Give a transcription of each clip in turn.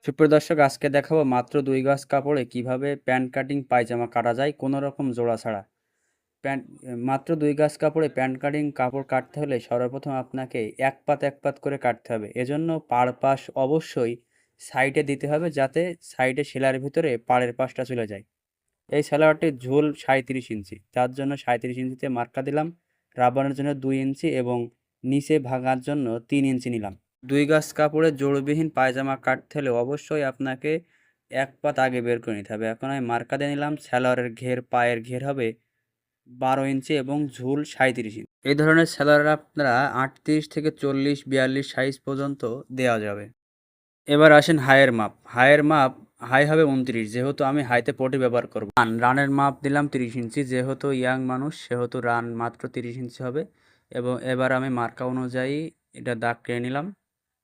সুপ্রিয় দর্শক, আজকে দেখাবো মাত্র ২ গজ কাপড়ে কিভাবে প্যান্ট কাটিং পায়জামা কাটা যায় কোনো রকম জোড়া ছাড়া। মাত্র ২ গজ কাপড়ে প্যান্ট কাটিং কাপড় কাটতে হলে সর্বপ্রথম আপনাকে এক পাত করে কাটতে হবে। এজন্য পাড় পাশ অবশ্যই সাইডে দিতে হবে, যাতে সাইডে সেলাইয়ের ভিতরে পাড়ের পাশটা চলে যায়। এই সালোয়ারটির ঝুল ৩৭ ইঞ্চি, তার জন্য ৩৭ ইঞ্চিতে মার্কা দিলাম। রাবারের জন্য ২ ইঞ্চি এবং নিচে ভাঙার জন্য ৩ ইঞ্চি নিলাম। ২ গজ কাপড়ে জোড়বিহীন পায়জামা কাটতে হলে অবশ্যই আপনাকে এক পাত আগে বের করে নিতে হবে। এখন আমি মার্কা দিয়ে নিলাম। সালোয়ারের ঘের, পায়ের ঘের হবে ১২ ইঞ্চি এবং ঝুল ৩৭ ইঞ্চি। এই ধরনের সালোয়ার আপনারা ৩৮ থেকে ৪০, ৪২ সাইজ পর্যন্ত দেওয়া যাবে। এবার আসেন হাইয়ের মাপ। হাই হবে ২৯, যেহেতু আমি হাইতে পটি ব্যবহার করব। রানের মাপ দিলাম ৩০ ইঞ্চি, যেহেতু ইয়াং মানুষ সেহেতু রান মাত্র ৩০ ইঞ্চি হবে। এবং এবার আমি মার্কা অনুযায়ী এটা দাগ কেটে নিলাম।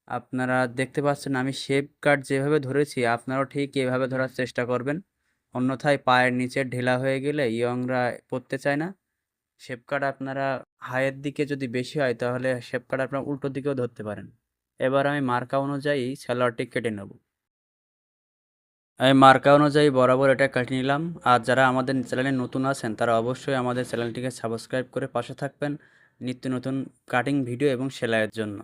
আপনারা দেখতে পাচ্ছেন আমি শেপ কাট যেভাবে ধরেছি, আপনারাও ঠিক এভাবে ধরার চেষ্টা করবেন। অন্যথায় পায়ের নিচে ঢেলা হয়ে গেলে ইয়ংরা পরতে চায় না। শেপ কাট আপনারা হাইয়ের দিকে যদি বেশি হয় তাহলে শেপ কাট আপনারা উল্টো দিকেও ধরতে পারেন। এবার আমি মার্কা অনুযায়ী সালোয়ারটি কেটে নেব। আমি মার্কা অনুযায়ী বরাবর এটা কেটে নিলাম। আর যারা আমাদের চ্যানেলে নতুন আছেন তারা অবশ্যই আমাদের চ্যানেলটিকে সাবস্ক্রাইব করে পাশে থাকবেন নিত্য নতুন কাটিং ভিডিও এবং সেলাইয়ের জন্য।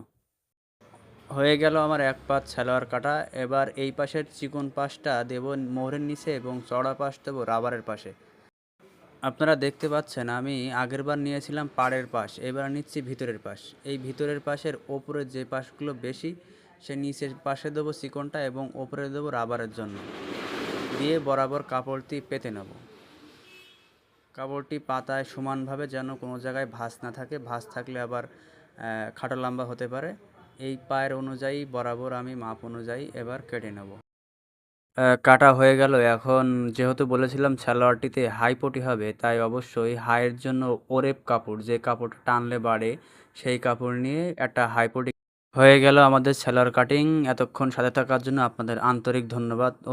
হয়ে গেল আমার এক পাত সালোয়ার কাটা। এবার এই পাশের চিকন পাশটা দেব মোহরের নিচে এবং চড়া পাশ দেবো রাবারের পাশে। আপনারা দেখতে পাচ্ছেন আমি আগেরবার নিয়েছিলাম পাড়ের পাশ, এবার নিচ্ছি ভিতরের পাশ। এই ভিতরের পাশের ওপরের যে পাশগুলো বেশি সে নিচের পাশে দেবো চিকনটা এবং ওপরে দেবো রাবারের জন্য। দিয়ে বরাবর কাপড়টি পেতে নেব। কাপড়টি পাতায় সমানভাবে, যেন কোনো জায়গায় ভাঁজ না থাকে। ভাঁজ থাকলে আবার খাটো লম্বা হতে পারে। এই পায়ের অনুযায়ী বরাবর আমি মাপ অনুযায়ী এবার কেটে নেব। কাটা হয়ে গেল। এখন যেহেতু বলেছিলাম সালোয়ারটিতে হাই পটি হবে, তাই অবশ্যই হাইয়ের জন্য ওরেপ কাপড়, যে কাপড়টা টানলে বাড়ে, সেই কাপড় নিয়ে একটা হাই পটি হয়ে গেল আমাদের সালোয়ার কাটিং। এতক্ষণ সাথে থাকার জন্য আপনাদের আন্তরিক ধন্যবাদ।